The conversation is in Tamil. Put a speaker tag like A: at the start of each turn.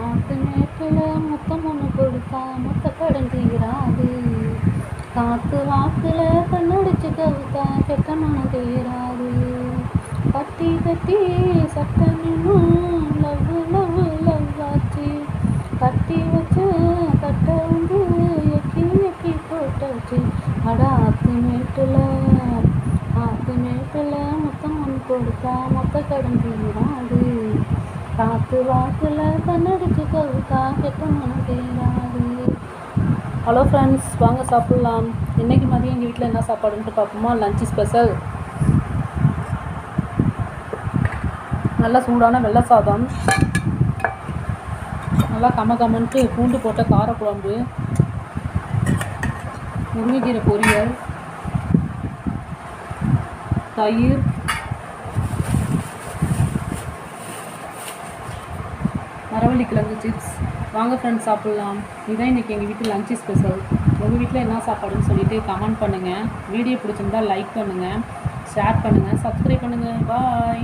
A: ஆத்து மேட்டில் முத்தம் ஒன்று கொடுத்தா மொத்த கடன் தீராது. காத்து வாக்கில் கண்ணடிச்சு கவுத்தா கெட்ட மனம் தீராது. கட்டி கட்டி சட்டம் இன்னும் லவ் லவ் லவ் ஆச்சு. கட்டி வச்ச கட்டை வந்து எக்கி எக்கி போட்டாச்சு. அட ஆத்து மேட்டில் முத்தம் ஒன்று கொடுத்தா மொத்த கடன் தீராது. காத்து வாக்கில் கண்ணடிச்சு கவுத்தா கெட்ட மனம் தீராது. ஹலோ ஃப்ரெண்ட்ஸ், வாங்க சாப்பிட்லாம். இன்றைக்கி மதியம் எங்கள் வீட்டில் என்ன சாப்பாடுன்ட்டு பார்ப்போமா? லஞ்சு ஸ்பெஷல் நல்லா சூடான வெள்ளை சாதம், நல்லா கமகமன்ட்டு பூண்டு போட்ட காரக்குழம்பு, முருங்கைக்கீரை பொரியல், தயிர், மரவள்ளி கிழங்கு சிப்ஸ். வாங்க ஃப்ரெண்ட்ஸ் சாப்பிட்லாம். இதுதான் இன்றைக்கி எங்கள் வீட்டு லஞ்சு ஸ்பெஷல். உங்கள் வீட்டில் என்ன சாப்பாடுன்னு சொல்லிவிட்டு கமெண்ட் பண்ணுங்கள். வீடியோ பிடிச்சிருந்தால் லைக் பண்ணுங்கள், ஷேர் பண்ணுங்கள், சப்ஸ்கிரைப் பண்ணுங்கள். பாய்.